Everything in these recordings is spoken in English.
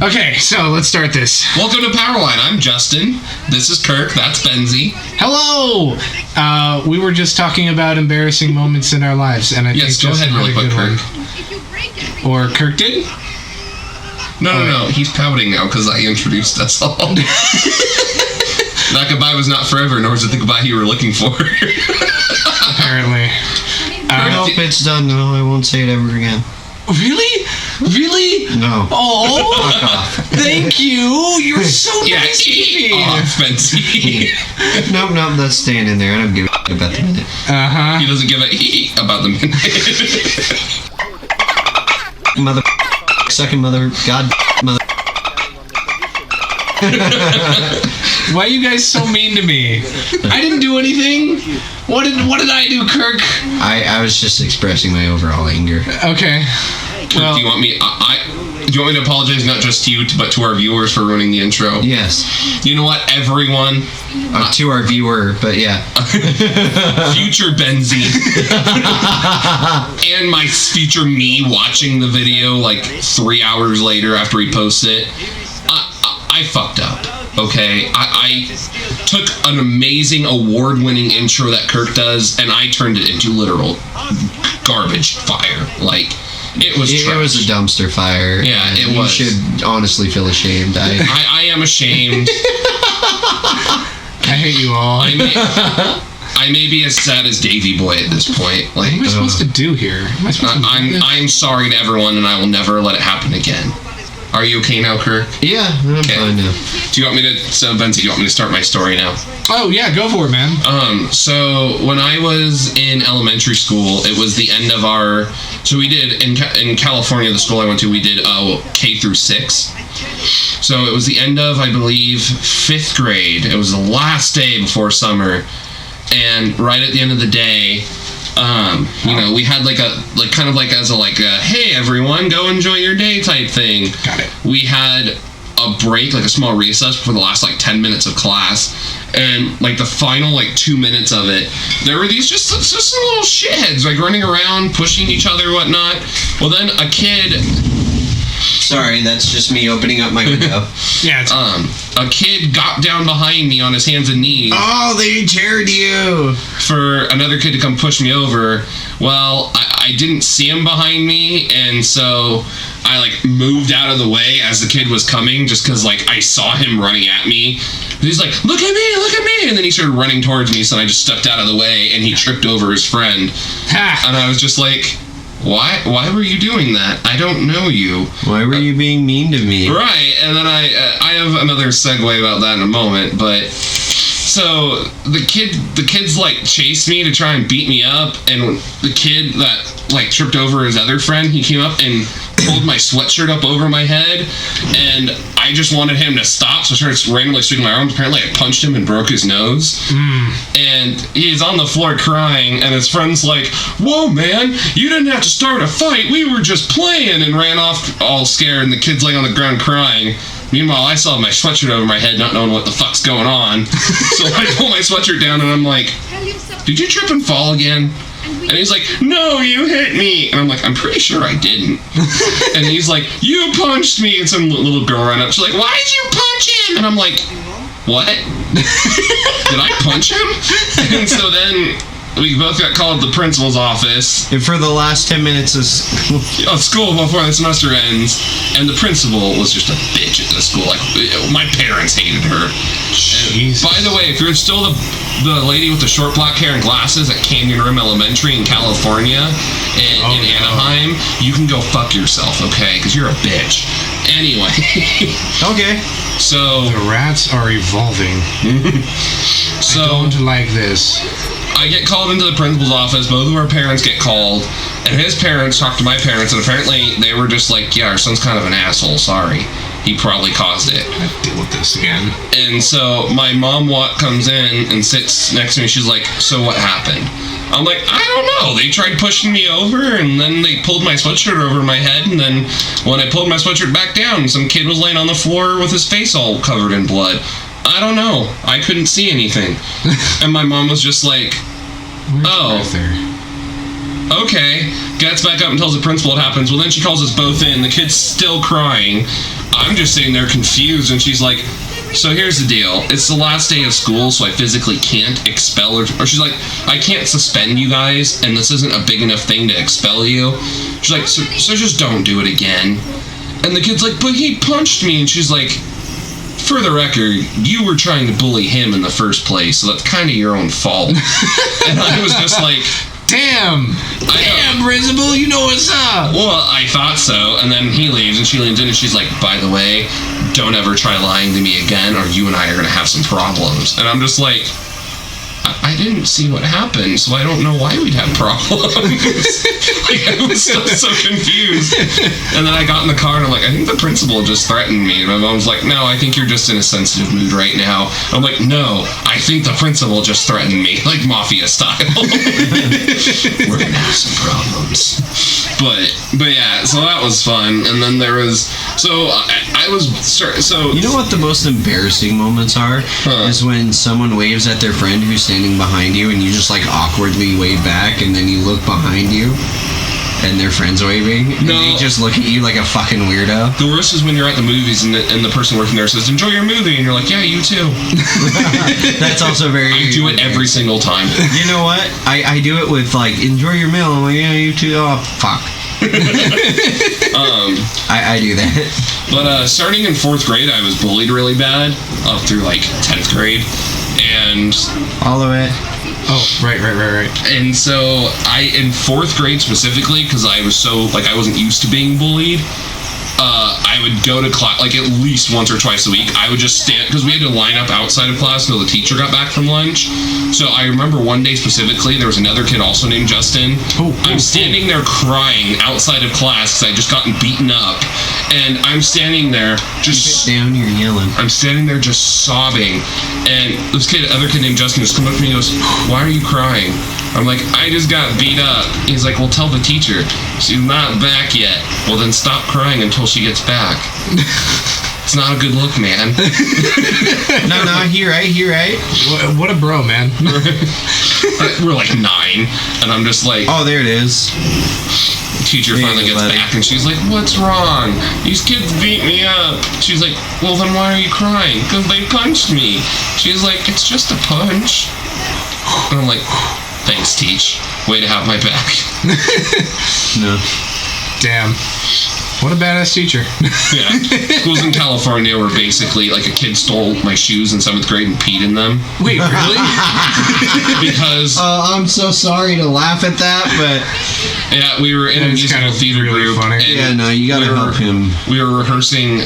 Okay, so let's start this. Welcome to Powerline. I'm Justin. This is Kirk. That's Benzie. Hello! We were just talking about embarrassing moments in our lives, and I think go ahead really quick, Kirk. Or Kirk did? No. He's pouting now because I introduced us all. That goodbye was not forever, nor was it the goodbye you were looking for. Apparently. I hope it's done. No, I won't say it ever again. Really? Really? No. Oh, fuck off. Thank you. You're so nice to me. Benzie. Nope, that's staying in there. I don't give a about the minute. Uh-huh. He doesn't give a about the minute. Mother, second mother, God, mother. Why are you guys so mean to me? I didn't do anything. What did I do, Kirk? I was just expressing my overall anger. Okay. Well, do you want me? Do you want me to apologize not just to you, but to our viewers for ruining the intro? Yes. You know what, everyone? To our viewer, but yeah. Future Benzie. And my future me watching the video like 3 hours later after he posts it. I fucked up. Okay, I took an amazing award-winning intro that Kirk does, and I turned it into literal garbage fire. Like, it was trash. It was a dumpster fire. Yeah, it was. You should honestly feel ashamed. I am ashamed. I hate you all. I may be as sad as Davy Boy at this point. Like, what am I supposed to do here? I'm sorry to everyone, and I will never let it happen again. Are you okay now, Kirk? Yeah, I'm fine now. Do you want me to? So, Benzie, do you want me to start my story now? Oh yeah, go for it, man. So when I was in elementary school, it was the end of our. So we did in California, the school I went to, we did K through 6. So it was the end of, I believe, 5th grade. It was the last day before summer, and right at the end of the day. You know, we had kind of like a hey everyone, go enjoy your day type thing. Got it. We had a break, like a small recess for the last 10 minutes of class, and the final 2 minutes of it, there were these just some little shitheads running around, pushing each other, whatnot. Well, then a kid. Sorry, that's just me opening up my window. Yeah. A kid got down behind me on his hands and knees. Oh, they dared you! For another kid to come push me over. Well, I didn't see him behind me, and so I moved out of the way as the kid was coming, just because I saw him running at me. And he's like, look at me! And then he started running towards me, so I just stepped out of the way, and he tripped over his friend. Ha! And I was just like, Why were you doing that? I don't know you. Why were you being mean to me? Right, and then I have another segue about that in a moment, but so the kids chased me to try and beat me up, and the kid that tripped over his other friend, he came up and pulled my sweatshirt up over my head, and I just wanted him to stop, so I started randomly swinging my arms. Apparently I punched him and broke his nose. And he's on the floor crying, and his friend's like, whoa man, you didn't have to start a fight, we were just playing, and ran off all scared, and the kid's laying on the ground crying. Meanwhile, I still have my sweatshirt over my head, not knowing what the fuck's going on. So I pull my sweatshirt down, and I'm like, did you trip and fall again? And he's like, no, you hit me. And I'm like, I'm pretty sure I didn't. And he's like, you punched me. And some little girl ran up. She's like, why did you punch him? And I'm like, what? Did I punch him? And so then we both got called to the principal's office. And for the last 10 minutes of school before the semester ends. And the principal was just a bitch at the school. My parents hated her. Jesus. By the way, if you're still the lady with the short black hair and glasses at Canyon Rim Elementary in California, in Anaheim, you can go fuck yourself, okay? Because you're a bitch. Anyway. Okay. So the rats are evolving. So I don't like this. I get called into the principal's office. Both of our parents get called, and his parents talk to my parents, and apparently they were just like, yeah, our son's kind of an asshole, sorry. He probably caused it. I have to deal with this again. And so my mom comes in and sits next to me. She's like, so what happened? I'm like, I don't know. They tried pushing me over, and then they pulled my sweatshirt over my head, and then when I pulled my sweatshirt back down, some kid was laying on the floor with his face all covered in blood. I don't know. I couldn't see anything. And my mom was just like, okay. Gets back up and tells the principal what happens. Well, then she calls us both in. The kid's still crying. I'm just sitting there confused, and she's like, so here's the deal. It's the last day of school, so I physically can't expel her. Or she's like, I can't suspend you guys, and this isn't a big enough thing to expel you. She's like, so just don't do it again. And the kid's like, but he punched me. And she's like, for the record, you were trying to bully him in the first place, so that's kind of your own fault. And I was just like, Damn, principal, you know what's up. well, I thought so. And then he leaves, and she leans in, and she's like, by the way, don't ever try lying to me again, or you and I are going to have some problems. And I'm just like, I didn't see what happened, so I don't know why we'd have problems. Like, I was still so confused. And then I got in the car, and I'm like, I think the principal just threatened me. And my mom's like, no, I think you're just in a sensitive mood right now. I'm like, no, I think the principal just threatened me, like mafia style. We're gonna have some problems. But yeah, so that was fun. And then there was, so You know what the most embarrassing moments are? Is when someone waves at their friend who's standing behind you, and you just like awkwardly wave back, and then you look behind you, and their friend's waving, and they just look at you like a fucking weirdo. The worst is when you're at the movies and the person working there says, enjoy your movie, and you're like, yeah, you too. That's also very... I do it every single time. You know what? I do it with like, enjoy your meal. I'm like, yeah, you too. Oh, fuck. I do that. But starting in 4th grade, I was bullied really bad up through like 10th grade, and All of it. Oh, right. and so in 4th grade specifically, because I was so like I wasn't used to being bullied. I would go to class like at least once or twice a week. I would just stand, because we had to line up outside of class until the teacher got back from lunch. So I remember one day specifically, there was another kid also named Justin. I'm standing there crying outside of class because I just gotten beaten up, and I'm standing there just down, you're yelling. I'm standing there just sobbing, and this other kid named Justin, just comes up to me and goes, "Why are you crying?" I'm like, "I just got beat up." He's like, "Well, tell the teacher." "She's not back yet." "Well, then stop crying until she gets back." It's not a good look, man. No, he right. What a bro, man. We're like 9, and I'm just like, Oh, there it is. teacher finally gets back, and she's like, "What's wrong? These kids beat me up." She's like, "Well, then why are you crying?" "Because they punched me." She's like, "It's just a punch." And I'm like, "Thanks, Teach. Way to have my back." No. Damn. What a badass teacher. Yeah. Schools in California were basically like a kid stole my shoes in 7th grade and peed in them. Wait, really? Because I'm so sorry to laugh at that, but yeah, we were in a musical theater really group. funny. yeah, no, you gotta help him. We were rehearsing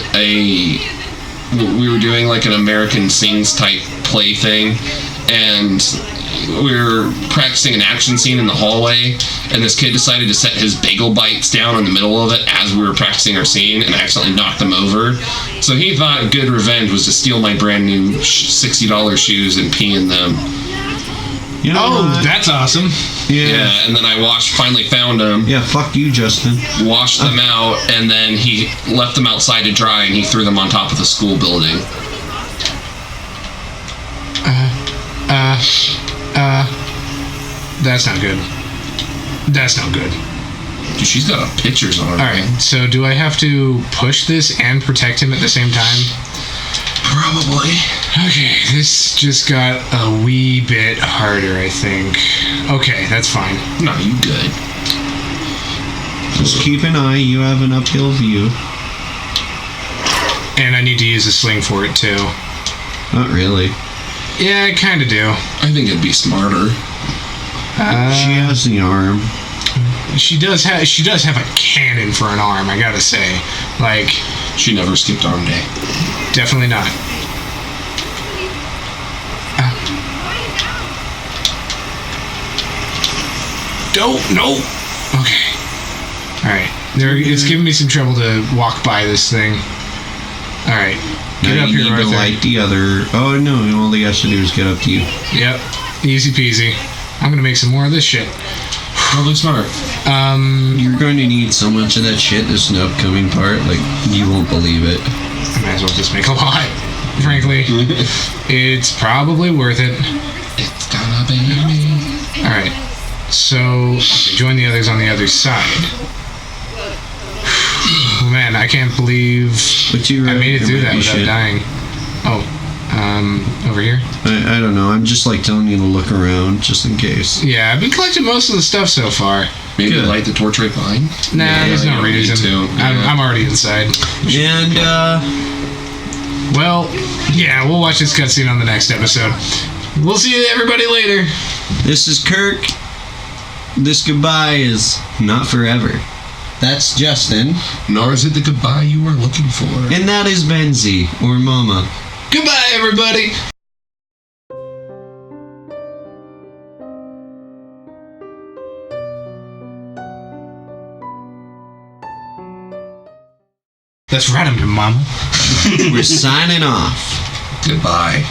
we were doing like an American Sings type play thing, and we were practicing an action scene in the hallway, and this kid decided to set his bagel bites down in the middle of it as we were practicing our scene and accidentally knocked them over. So he thought good revenge was to steal my brand new $60 shoes and pee in them. You know what? That's awesome. Yeah, and then I finally found them. Yeah, fuck you, Justin. Washed them out, and then he left them outside to dry, and he threw them on top of the school building. That's not good. That's not good. Dude, she's got pictures on her. Alright, so do I have to push this and protect him at the same time? Probably. Okay, this just got a wee bit harder, I think. Okay, that's fine. No, you good. Just keep an eye, you have an uphill view. And I need to use a sling for it, too. Not really. Yeah, I kind of do. I think it'd be smarter. She has the arm. She does have a cannon for an arm, I gotta say. Like, She never skipped arm day. definitely not. Nope. Okay. Alright. It's giving me some trouble to walk by this thing. Alright. Get Now up you here, need to Arthur. light the other. Oh no! All he has to do is get up to you. Yep. Easy peasy. I'm gonna make some more of this shit. Probably smart. You're going to need so much of that shit this upcoming part. Like you won't believe it. I might as well just make a lot. Frankly, it's probably worth it. It's gonna be me. Alright, so join the others on the other side. man, I can't believe But you I made it through that without shit. dying. Oh, over here? I don't know. I'm just like telling you to look around just in case. Yeah, I've been collecting most of the stuff so far. Maybe Good. light the torch right behind. Nah, there's you no don't need reason. to. I'm already inside. And Well, yeah, we'll watch this cutscene on the next episode. We'll see everybody later. this is Kirk. This goodbye is not forever. That's Justin. Nor is it the goodbye you were looking for. And that is Benzie, or Mama. Goodbye, everybody. That's right, I'm your mama. We're signing off. Goodbye.